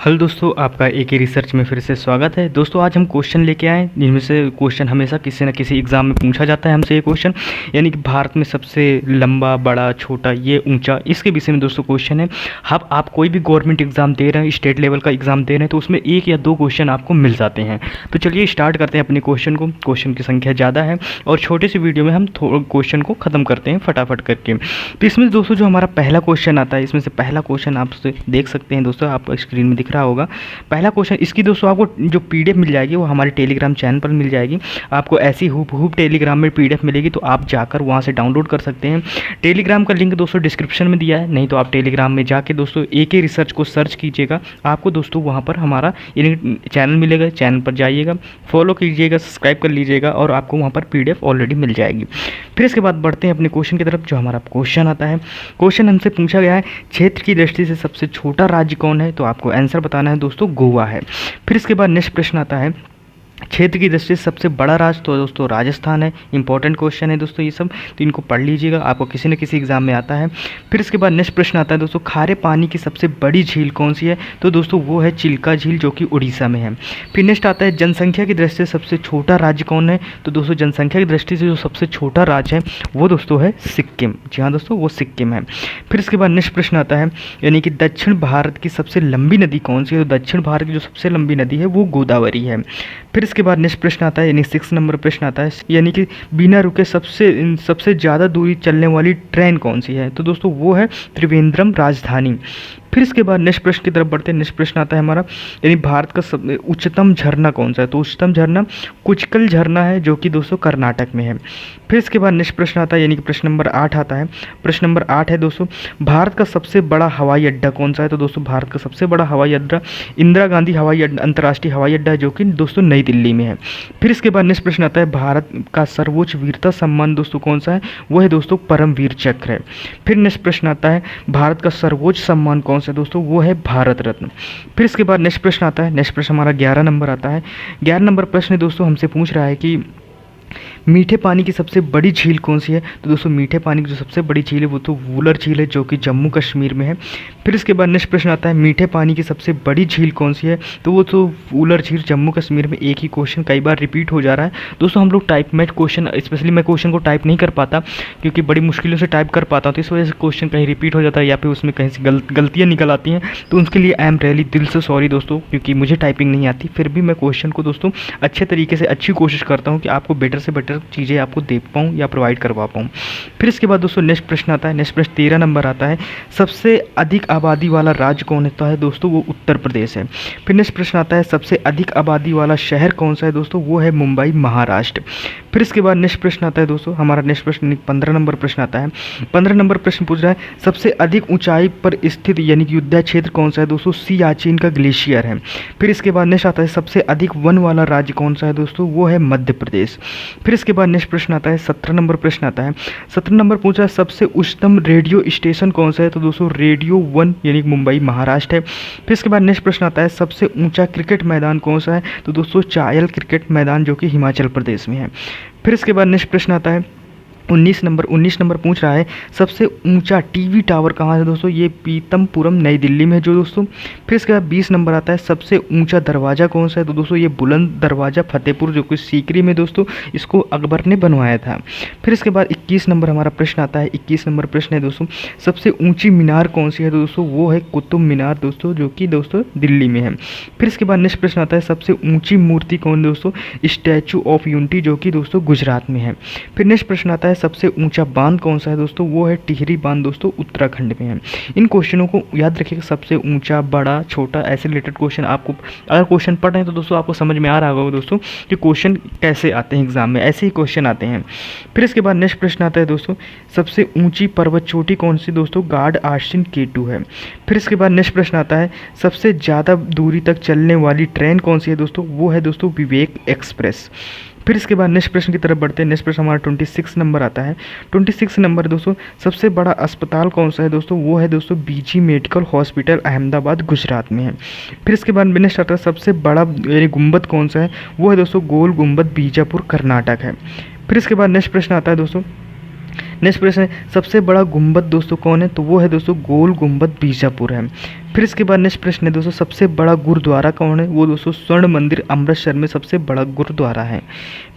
Hello दोस्तों, आपका एक ही रिसर्च में फिर से स्वागत है। दोस्तों आज हम क्वेश्चन लेके आए जिनमें से क्वेश्चन हमेशा किसी न किसी एग्ज़ाम में पूछा जाता है हमसे। ये क्वेश्चन यानी कि भारत में सबसे लंबा, बड़ा, छोटा, ये ऊंचा, इसके विषय में दोस्तों क्वेश्चन है। आप कोई भी गवर्नमेंट एग्ज़ाम दे रहे हैं, स्टेट लेवल का एग्ज़ाम दे रहे हैं, तो उसमें एक या दो क्वेश्चन आपको मिल जाते हैं। तो चलिए स्टार्ट करते हैं अपने क्वेश्चन को। क्वेश्चन की संख्या ज़्यादा है और छोटे से वीडियो में हम क्वेश्चन को ख़त्म करते हैं फटाफट करके। तो इसमें दोस्तों जो हमारा पहला क्वेश्चन आता है, इसमें से पहला क्वेश्चन आप देख सकते हैं दोस्तों, आप स्क्रीन में दिख रहा होगा। पहला क्वेश्चन, इसकी दोस्तों आपको जो पीडीएफ मिल जाएगी वो हमारे टेलीग्राम चैनल पर मिल जाएगी। आपको ऐसी हूब टेलीग्राम में पीडीएफ मिलेगी, तो आप जाकर वहाँ से डाउनलोड कर सकते हैं। टेलीग्राम का लिंक दोस्तों डिस्क्रिप्शन में दिया है, नहीं तो आप टेलीग्राम में जाके दोस्तों एक ही रिसर्च को सर्च कीजिएगा, आपको दोस्तों वहाँ पर हमारा चैनल मिलेगा। चैनल पर जाइएगा, फॉलो कीजिएगा, सब्सक्राइब कर लीजिएगा और आपको वहाँ पर पीडीएफ ऑलरेडी मिल जाएगी। फिर इसके बाद बढ़ते हैं अपने क्वेश्चन की तरफ। जो हमारा क्वेश्चन आता है, क्वेश्चन हमसे पूछा गया है क्षेत्र की दृष्टि से सबसे छोटा राज्य कौन है, तो आपको आंसर बताना है दोस्तों गोवा है। फिर इसके बाद नेक्स्ट प्रश्न आता है क्षेत्र की दृष्टि से सबसे बड़ा राज्य, तो दोस्तों राजस्थान है। इंपॉर्टेंट क्वेश्चन है दोस्तों ये सब, तो इनको पढ़ लीजिएगा, आपको किसी न किसी एग्जाम में आता है। फिर इसके बाद नेक्स्ट प्रश्न आता है दोस्तों खारे पानी की सबसे बड़ी झील कौन सी है, तो दोस्तों वो है चिल्का झील, जो कि उड़ीसा में है। फिर नेक्स्ट आता है जनसंख्या की दृष्टि से सबसे छोटा राज्य कौन है, तो दोस्तों जनसंख्या की दृष्टि से जो सबसे छोटा राज्य है वो दोस्तों है सिक्किम। जी हाँ दोस्तों, वो सिक्किम है। फिर इसके बाद नेक्स्ट प्रश्न आता है यानी कि दक्षिण भारत की सबसे लंबी नदी कौन सी है, तो दक्षिण भारत की जो सबसे लंबी नदी है वो गोदावरी है। फिर इसके बाद नेक्स्ट प्रश्न आता है यानी 6 नंबर प्रश्न आता है यानी कि बिना रुके सबसे ज़्यादा दूरी चलने वाली ट्रेन कौन सी है, तो दोस्तों वो है त्रिवेंद्रम राजधानी। फिर इसके बाद नेक्स्ट प्रश्न की तरफ बढ़ते हैं। नेक्स्ट प्रश्न आता है हमारा यानी भारत का सब उच्चतम झरना कौन सा है, तो उच्चतम झरना कुचकल झरना है, जो कि दोस्तों कर्नाटक में है। फिर इसके बाद नेक्स्ट प्रश्न आता है यानी कि प्रश्न नंबर 8 आता है। प्रश्न नंबर 8 है दोस्तों भारत का सबसे बड़ा हवाई अड्डा कौन सा है, तो दोस्तों भारत का सबसे बड़ा हवाई अड्डा इंदिरा गांधी हवाई अड्डा, अंतर्राष्ट्रीय हवाई अड्डा है, जो कि दोस्तों नई दिल्ली में है। फिर इसके बाद नेक्स्ट प्रश्न आता है भारत का सर्वोच्च वीरता सम्मान दोस्तों कौन सा है, वो है दोस्तों परमवीर चक्र है। फिर नेक्स्ट प्रश्न आता है भारत का सर्वोच्च सम्मान कौन सा है, दोस्तों वो है भारत रत्न। फिर इसके बाद नेक्स्ट प्रश्न आता है, नेक्स्ट प्रश्न हमारा 11 नंबर आता है। 11 नंबर प्रश्न दोस्तों हमसे पूछ रहा है कि मीठे पानी की सबसे बड़ी झील कौन सी है, तो दोस्तों मीठे पानी की जो सबसे बड़ी झील है वो तो वूलर झील है, जो कि जम्मू कश्मीर में है। फिर इसके बाद नेक्स्ट प्रश्न आता है मीठे पानी की सबसे बड़ी झील कौन सी है, तो वो तो वूलर झील जम्मू कश्मीर में। एक ही क्वेश्चन कई बार रिपीट हो जा रहा है दोस्तों। हम लोग टाइप में क्वेश्चन, स्पेशली मैं क्वेश्चन को टाइप नहीं कर पाता क्योंकि बड़ी मुश्किलों से टाइप कर पाता हूँ, तो इस वजह से क्वेश्चन कहीं रिपीट हो जाता है या फिर उसमें कहीं से गलतियाँ निकल आती हैं, तो उनके लिए आई एम रियली दिल से सॉरी दोस्तों, क्योंकि मुझे टाइपिंग नहीं आती। फिर भी मैं क्वेश्चन को दोस्तों अच्छे तरीके से अच्छी कोशिश करता हूँ कि आपको बेटर से बेटर चीज़ें आपको दे पाऊँ या प्रोवाइड करवा पाऊँ। फिर इसके बाद दोस्तों नेक्स्ट प्रश्न आता है। नेक्स्ट प्रश्न 13 नंबर आता है सबसे अधिक आबादी वाला राज्य कौन होता है, दोस्तों वो उत्तर प्रदेश है। फिर नेक्स्ट प्रश्न आता है सबसे अधिक आबादी वाला शहर कौन सा है, दोस्तों वो है मुंबई, महाराष्ट्र। फिर इसके बाद नेक्स्ट प्रश्न आता है दोस्तों हमारा नेक्स्ट प्रश्न 15 नंबर प्रश्न आता है। 15 नंबर प्रश्न पूछ रहा है सबसे अधिक ऊंचाई पर स्थित यानी कि युद्ध क्षेत्र कौन सा है, दोस्तों सियाचिन का ग्लेशियर है। फिर इसके बाद नेक्स्ट आता है सबसे अधिक वन वाला राज्य कौन सा है, दोस्तों वो है मध्य प्रदेश। फिर इसके बाद नेक्स्ट प्रश्न आता है 17 नंबर प्रश्न आता है। 17 नंबर पूछा है सबसे उच्चतम रेडियो स्टेशन कौन सा है, तो दोस्तों रेडियो 1 यानी मुंबई, महाराष्ट्र है। फिर इसके बाद नेक्स्ट प्रश्न आता है सबसे ऊंचा क्रिकेट मैदान कौन सा है, तो दोस्तों चायल क्रिकेट मैदान, जो कि हिमाचल प्रदेश में है। फिर इसके बाद नेक्स्ट प्रश्न आता है 19 नंबर पूछ रहा है सबसे ऊंचा टीवी टावर कहाँ है, दोस्तों ये पीतमपुरम, नई दिल्ली में है जो दोस्तों। फिर इसके बाद 20 नंबर आता है सबसे ऊंचा दरवाज़ा कौन सा है, तो दोस्तों ये बुलंद दरवाज़ा फतेहपुर, जो कि सीकरी में दोस्तों, इसको अकबर ने बनवाया था। फिर इसके बाद 21 नंबर हमारा प्रश्न आता है। 21 नंबर प्रश्न है दोस्तों सबसे ऊँची मीनार कौन सी है, तो दोस्तों वो है कुतुब मीनार दोस्तों, जो कि दोस्तों दिल्ली में है। फिर इसके बाद नेक्स्ट प्रश्न आता है सबसे ऊँची मूर्ति कौन, दोस्तों स्टैचू ऑफ यूनिटी, जो कि दोस्तों गुजरात में है। फिर नेक्स्ट प्रश्न आता है सबसे ऊंचा बांध कौन सा है, दोस्तों वो है टिहरी बांध, दोस्तों उत्तराखंड में है। इन क्वेश्चनों को याद रखिएगा, सबसे ऊंचा, बड़ा, छोटा, ऐसे रिलेटेड क्वेश्चन आपको अगर क्वेश्चन पढ़ रहे हैं तो दोस्तों आपको समझ में आ रहा होगा दोस्तों कि क्वेश्चन कैसे आते हैं एग्जाम में, ऐसे ही क्वेश्चन आते हैं। फिर इसके बाद नेक्स्ट प्रश्न आता है दोस्तों सबसे ऊंची पर्वत चोटी कौन सी, दोस्तों गार्ड आर्सिन K2 है। फिर इसके बाद नेक्स्ट प्रश्न आता है सबसे ज़्यादा दूरी तक चलने वाली ट्रेन कौन सी है, दोस्तों वो है दोस्तों विवेक एक्सप्रेस। फिर इसके बाद नेक्स्ट प्रश्न की तरफ बढ़ते हैं। नेक्स्ट प्रश्न हमारा 26 नंबर आता है। 26 नंबर दोस्तों सबसे बड़ा अस्पताल कौन सा है, दोस्तों वो है दोस्तों BG medical hospital, Ahmedabad, Gujarat में है। फिर इसके बाद नेक्स्ट आता है सबसे बड़ा यानी गुंबद कौन सा है, वो है दोस्तों गोल गुंबद, बीजापुर, कर्नाटक है। फिर इसके बाद नेक्स्ट प्रश्न आता है दोस्तों नेक्स्ट प्रश्न है सबसे बड़ा गुंबद दोस्तों कौन है, तो वो है दोस्तों गोल गुंबद बीजापुर है। फिर इसके बाद नेक्स्ट प्रश्न है दोस्तों, सबसे बड़ा गुरुद्वारा कौन है? वो दोस्तों स्वर्ण मंदिर अमृतसर में सबसे बड़ा गुरुद्वारा है।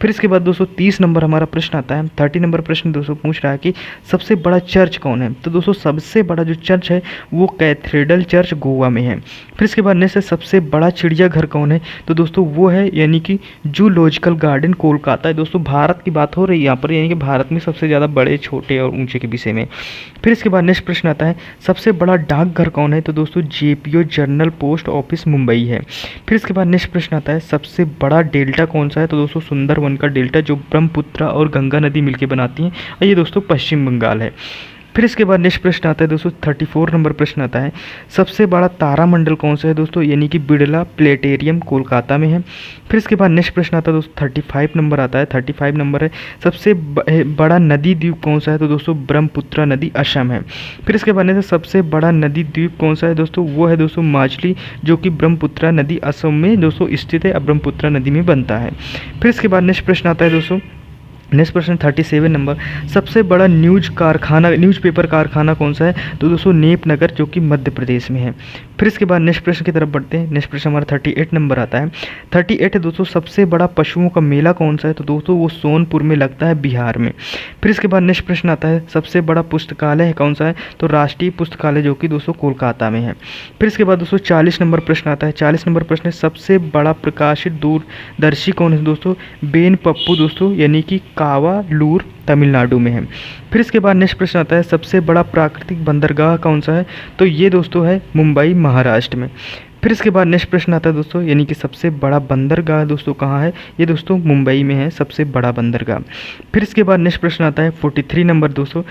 फिर इसके बाद दोस्तों 30 नंबर हमारा प्रश्न आता है। 30 नंबर प्रश्न दोस्तों पूछ रहा है कि सबसे बड़ा चर्च कौन है? तो दोस्तों सबसे बड़ा जो चर्च है वो कैथेड्रल चर्च गोवा में है। फिर इसके बाद नेक्स्ट है सबसे बड़ा चिड़ियाघर कौन है? तो दोस्तों वो है यानी कि जूलॉजिकल गार्डन कोलकाता है। दोस्तों भारत की बात हो रही है यहाँ पर, यानी कि भारत में सबसे ज़्यादा बड़े, छोटे और ऊंचे के विषय में। फिर इसके बाद नेक्स्ट प्रश्न आता है, सबसे बड़ा डाकघर कौन है? तो दोस्तों जेपीओ जनरल पोस्ट ऑफिस मुंबई है। फिर इसके बाद नेक्स्ट प्रश्न आता है, सबसे बड़ा डेल्टा कौन सा है? तो दोस्तों सुंदरवन का डेल्टा, जो ब्रह्मपुत्र और गंगा नदी मिलकर बनाती हैं, और ये दोस्तों पश्चिम बंगाल है। फिर इसके बाद नेक्स्ट प्रश्न आता है दोस्तों 34 नंबर प्रश्न आता है, सबसे बड़ा तारामंडल कौन सा है? दोस्तों यानी कि बिड़ला प्लेटेरियम कोलकाता में है। फिर इसके बाद नेक्स्ट प्रश्न आता है दोस्तों 35 नंबर आता है। 35 नंबर है, सबसे बड़ा नदी द्वीप कौन सा है? तो दोस्तों ब्रह्मपुत्र नदी असम है। फिर इसके बाद सबसे बड़ा नदी द्वीप कौन सा है? दोस्तों वो है दोस्तों माचली, जो कि ब्रह्मपुत्र नदी असम में दोस्तों स्थित है, ब्रह्मपुत्र नदी में बनता है। फिर इसके बाद नेक्स्ट प्रश्न आता है दोस्तों, नेक्स्ट प्रश्न 37 नंबर, सबसे बड़ा न्यूज़पेपर कारखाना कौन सा है? तो दोस्तों नेपनगर, जो कि मध्य प्रदेश में है। फिर इसके बाद नेक्स्ट प्रश्न की तरफ बढ़ते हैं। नेक्स्ट प्रश्न हमारा 38 नंबर आता है। 38 है दोस्तों, सबसे बड़ा पशुओं का मेला कौन सा है? तो दोस्तों वो सोनपुर में लगता है, बिहार में। फिर इसके बाद नेक्स्ट प्रश्न आता है, सबसे बड़ा पुस्तकालय है कौन सा है? तो राष्ट्रीय पुस्तकालय, जो कि दोस्तों कोलकाता में है। फिर इसके बाद दोस्तों 40 नंबर प्रश्न आता है। 40 नंबर प्रश्न है, सबसे बड़ा प्रकाशित दूरदर्शी कौन है? दोस्तों बेन पप्पू दोस्तों, यानी कि कावालूर तमिलनाडु में है। फिर इसके बाद नेक्स्ट प्रश्न आता है, सबसे बड़ा प्राकृतिक बंदरगाह कौन सा है? तो ये दोस्तों है मुंबई, महाराष्ट्र में। फिर इसके बाद नेक्स्ट प्रश्न आता है दोस्तों, यानी कि सबसे बड़ा बंदरगाह दोस्तों कहाँ है? ये दोस्तों मुंबई में है सबसे बड़ा बंदरगाह। फिर इसके बाद नेक्स्ट प्रश्न आता है 43 नंबर दोस्तों,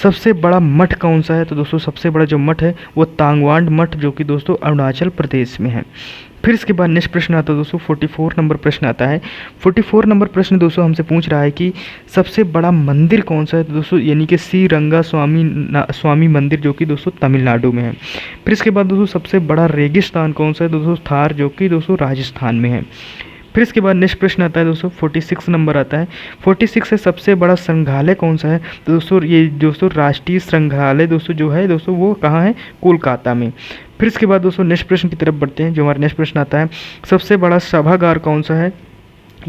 सबसे बड़ा मठ कौन सा है? तो दोस्तों सबसे बड़ा जो मठ है वो तांगवांड मठ, जो कि दोस्तों अरुणाचल प्रदेश में है। फिर इसके बाद नेक्स्ट प्रश्न आता है दोस्तों 44 नंबर प्रश्न आता है। 44 नंबर प्रश्न दोस्तों हमसे पूछ रहा है कि सबसे बड़ा मंदिर कौन सा है? तो दोस्तों यानी कि श्री रंगा स्वामी मंदिर, जो कि दोस्तों तमिलनाडु में है। फिर इसके बाद दोस्तों सबसे बड़ा रेगिस्तान कौन सा है? तो दोस्तों थार, जो कि दोस्तों राजस्थान में है। फिर इसके बाद नेक्स्ट प्रश्न आता है दोस्तों 46 नंबर आता है। 46 है, सबसे बड़ा संग्रहालय कौन सा है? तो दोस्तों ये दोस्तों राष्ट्रीय संग्रहालय दोस्तों जो है दोस्तों वो कहाँ है? कोलकाता में। फिर इसके बाद दोस्तों नेक्स्ट प्रश्न की तरफ बढ़ते हैं। जो हमारा नेक्स्ट प्रश्न आता है, सबसे बड़ा सभागार कौन सा है?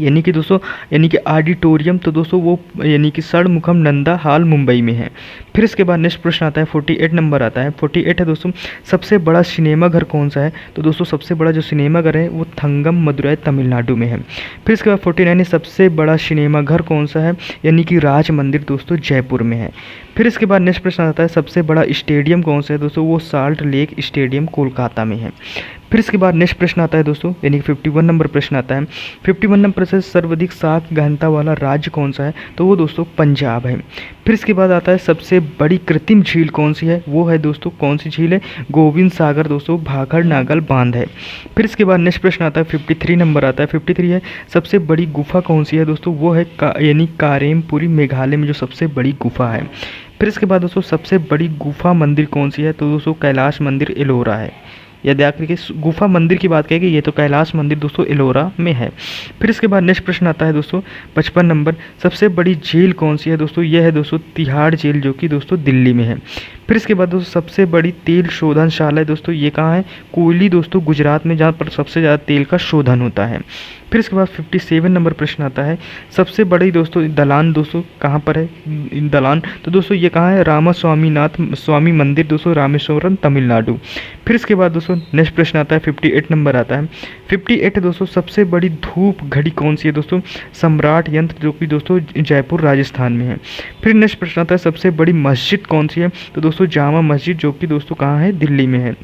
यानी कि दोस्तों यानी कि ऑडिटोरियम, तो दोस्तों वो यानी कि षणमुखम नंदा हाल मुंबई में है। फिर इसके बाद नेक्स्ट प्रश्न आता है 48 नंबर आता है। 48 है दोस्तों, सबसे बड़ा सिनेमा घर कौन सा है? तो दोस्तों सबसे बड़ा जो सिनेमा घर है वो थंगम मदुरई तमिलनाडु में है। फिर इसके बाद 49 है, सबसे बड़ा सिनेमा घर कौन सा है? यानी कि राज मंदिर दोस्तों जयपुर में है। फिर इसके बाद नेक्स्ट प्रश्न आता है, सबसे बड़ा स्टेडियम कौन सा है? दोस्तों वो साल्ट लेक स्टेडियम कोलकाता में है। फिर इसके बाद नेक्स्ट प्रश्न आता है दोस्तों, यानी कि 51 नंबर प्रश्न आता है। 51 नंबर से सर्वाधिक साख घनता वाला राज्य कौन सा है? तो वो दोस्तों पंजाब है। फिर इसके बाद आता है, सबसे बड़ी कृत्रिम झील कौन सी है? वो है दोस्तों कौन सी झील है? गोविंद सागर दोस्तों भाखड़ नागल बांध है। फिर इसके बाद नेक्स्ट प्रश्न आता है 53 नंबर आता है। 53 है, सबसे बड़ी गुफा कौन सी है? दोस्तों वो है यानी कारेमपुरी मेघालय में जो सबसे बड़ी गुफा है। फिर इसके बाद दोस्तों सबसे बड़ी गुफा मंदिर कौन सी है? तो दोस्तों कैलाश मंदिर एलोरा है। यदि आखिर की गुफा मंदिर की बात करें कि ये तो कैलाश मंदिर दोस्तों एलोरा में है। फिर इसके बाद नेक्स्ट प्रश्न आता है दोस्तों 55 नंबर, सबसे बड़ी झील कौन सी है? दोस्तों यह है दोस्तों तिहाड़ झील, जो कि दोस्तों दिल्ली में है। फिर इसके बाद दोस्तों सबसे बड़ी तेल शोधनशाला है दोस्तों, ये कहाँ है? कोयली दोस्तों गुजरात में, जहाँ पर सबसे ज़्यादा तेल का शोधन होता है। फिर इसके बाद 57 नंबर प्रश्न आता है, सबसे बड़ी दोस्तों दलान दोस्तों कहाँ पर है? दलान, तो दोस्तों ये कहाँ है? रामास्वामीनाथ स्वामी मंदिर दोस्तों रामेश्वरम तमिलनाडु। फिर इसके बाद दोस्तों नेक्स्ट प्रश्न आता है 58 नंबर आता है। 58 दोस्तों, सबसे बड़ी धूप घड़ी कौन सी है? दोस्तों सम्राट यंत्र, जो कि दोस्तों जयपुर राजस्थान में है। फिर नेक्स्ट प्रश्न आता है, सबसे बड़ी मस्जिद कौन सी है? तो दोस्तों जामा मस्जिद, जो कि दोस्तों कहाँ है? दिल्ली में है।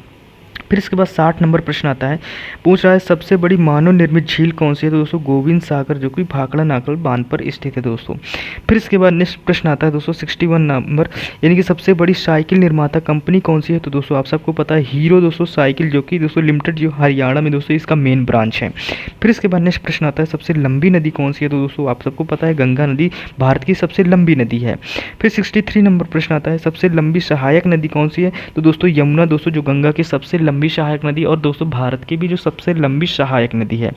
फिर इसके बाद 60 नंबर प्रश्न आता है, पूछ रहा है सबसे बड़ी मानव निर्मित झील कौन सी है? तो दोस्तों गोविंद सागर, जो कि भाखड़ा नागल बांध पर स्थित है दोस्तों। फिर इसके बाद नेक्स्ट प्रश्न आता है दोस्तों 61 नंबर, यानी कि सबसे बड़ी साइकिल निर्माता कंपनी कौन सी है? तो दोस्तों आप सबको पता है हीरो दोस्तों साइकिल, जो कि दोस्तों लिमिटेड, जो हरियाणा में दोस्तों इसका मेन ब्रांच है। फिर इसके बाद नेक्स्ट प्रश्न आता है, सबसे लंबी नदी कौन सी है? तो दोस्तों आप सबको पता है गंगा नदी भारत की सबसे लंबी नदी है। फिर 63 नंबर प्रश्न आता है, सबसे लंबी सहायक नदी कौन सी है? तो दोस्तों यमुना दोस्तों, जो गंगा की सबसे लंबी लंबी सहायक नदी और दोस्तों भारत की भी जो सबसे लंबी सहायक नदी है।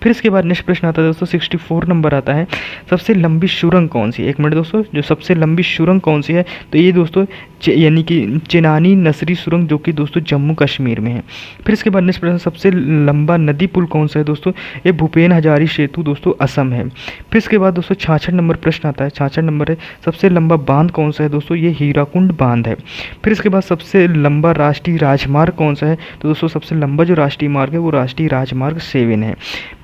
फिर इसके बाद नेक्स्ट प्रश्न आता है दोस्तों 64 नंबर आता है, सबसे लंबी सुरंग कौन सी है। एक मिनट दोस्तों, जो सबसे लंबी सुरंग कौन सी है, तो ये दोस्तों यानी कि चेनानी नसरी सुरंग, जो कि दोस्तों जम्मू कश्मीर में है। फिर इसके बाद नेक्स्ट प्रश्न, सबसे लंबा नदी पुल कौन सा है दोस्तों, ये भूपेन हजारी सेतु दोस्तों असम है। फिर इसके बाद दोस्तों 66 नंबर प्रश्न आता है, 66 नंबर है, सबसे लंबा बांध कौन सा है दोस्तों, ये हीराकुंड बांध है। फिर इसके बाद सबसे लंबा राष्ट्रीय राजमार्ग कौन सा है, तो दोस्तों सबसे लंबा जो राष्ट्रीय मार्ग है वो राष्ट्रीय राजमार्ग 7 है।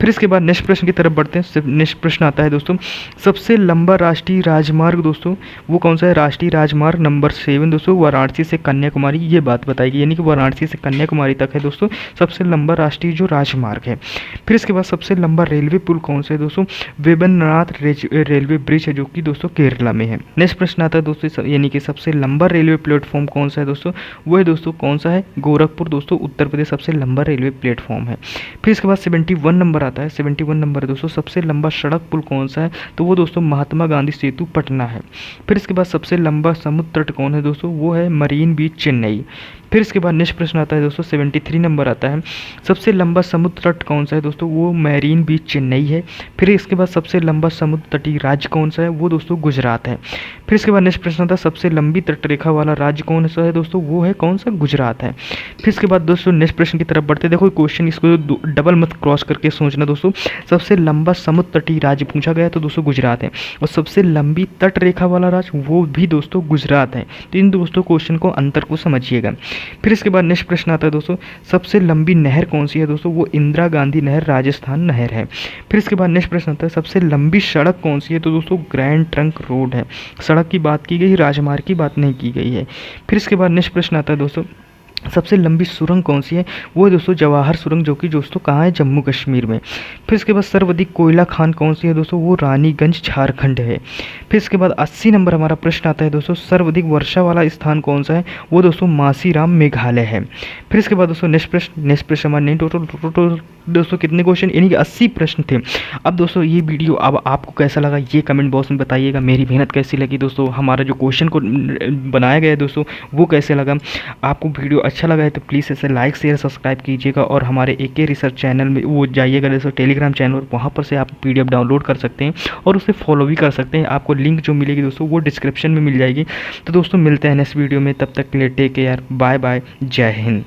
फिर इसके बाद नेक्स्ट प्रश्न की तरफ बढ़ते हैं। नेक्स्ट प्रश्न आता है दोस्तों, सबसे लंबा राष्ट्रीय राजमार्ग दोस्तों वो कौन सा है, राष्ट्रीय राजमार्ग नंबर 7 दोस्तों वाराणसी से कन्याकुमारी, ये बात बताएगी, यानी कि वाराणसी से कन्याकुमारी तक है दोस्तों सबसे लंबा राष्ट्रीय जो राजमार्ग है। फिर इसके बाद सबसे लंबा रेलवे पुल कौन सा है दोस्तों, वेबननाथ रेलवे ब्रिज है, जो कि दोस्तों केरला में है। नेक्स्ट प्रश्न आता है दोस्तों, यानी कि सबसे लंबा रेलवे प्लेटफॉर्म कौन सा है दोस्तों, वो है दोस्तों कौन सा है, गोरखपुर दोस्तों उत्तर प्रदेश सबसे लंबा रेलवे प्लेटफॉर्म है। फिर इसके बाद 71 नंबर आता है, 71 नंबर है दोस्तों, सबसे लंबा सड़क पुल कौन सा है, तो वो दोस्तों महात्मा गांधी सेतु पटना है। फिर इसके बाद सबसे लंबा समुद्र तट कौन है दोस्तों, वो है मरीन बीच चेन्नई। फिर इसके बाद नेक्स्ट प्रश्न आता है दोस्तों 73 नंबर आता है, सबसे लंबा समुद्र तट कौन सा है दोस्तों, वो मैरीन बीच चेन्नई है। फिर इसके बाद सबसे लंबा समुद्र तटीय राज्य कौन सा है, वो दोस्तों गुजरात है। फिर इसके बाद नेक्स्ट प्रश्न आता है, सबसे लंबी तट रेखा वाला राज्य कौन सा है दोस्तों, वो है कौन सा, गुजरात है। फिर इसके बाद दोस्तों नेक्स्ट प्रश्न की तरफ बढ़ते, देखो क्वेश्चन इसको डबल मत क्रॉस करके सोचना दोस्तों, सबसे लंबा समुद्र तटीय राज्य पूछा गया तो दोस्तों गुजरात है, और सबसे लंबी तट रेखा वाला राज्य वो भी दोस्तों गुजरात है। तो इन दोस्तों क्वेश्चन को अंतर को समझिएगा। फिर इसके बाद नेक्स्ट प्रश्न आता है दोस्तों, सबसे लंबी नहर कौन सी है दोस्तों, वो इंदिरा गांधी नहर राजस्थान नहर है। फिर इसके बाद नेक्स्ट प्रश्न आता है, सबसे लंबी सड़क कौन सी है, तो दोस्तों ग्रैंड ट्रंक रोड है। सड़क की बात की गई, राजमार्ग की बात नहीं की गई है। फिर इसके बाद नेक्स्ट प्रश्न आता है दोस्तों, सबसे लंबी सुरंग कौन सी है, वो है दोस्तों जवाहर सुरंग, जो कि दोस्तों कहाँ है, जम्मू कश्मीर में। फिर इसके बाद सर्वाधिक कोयला खान कौन सी है दोस्तों, वो रानीगंज झारखंड है। फिर इसके बाद 80 नंबर हमारा प्रश्न आता है दोस्तों, सर्वाधिक वर्षा वाला स्थान कौन सा है, वो दोस्तों मासीराम मेघालय है। फिर इसके बाद दोस्तों नेक्स्ट प्रश्न हमारे नहीं टोटल दोस्तों कितने क्वेश्चन, यानी कि 80 प्रश्न थे। अब दोस्तों ये वीडियो अब आपको कैसा लगा ये कमेंट बॉक्स में बताइएगा, मेरी मेहनत कैसी लगी दोस्तों, हमारा जो क्वेश्चन को बनाया गया है दोस्तों वो कैसे लगा। आपको वीडियो अच्छा लगा है तो प्लीज़ इसे लाइक शेयर सब्सक्राइब कीजिएगा, और हमारे AK रिसर्च चैनल में वो जाइएगा दोस्तों टेलीग्राम चैनल, वहाँ पर से आप PDF डाउनलोड कर सकते हैं और उसे फॉलो भी कर सकते हैं। आपको लिंक जो मिलेगी दोस्तों वो डिस्क्रिप्शन में मिल जाएगी। तो दोस्तों मिलते हैं नेक्स्ट वीडियो में, तब तक के लिए टेक केयर, बाय बाय, जय हिंद।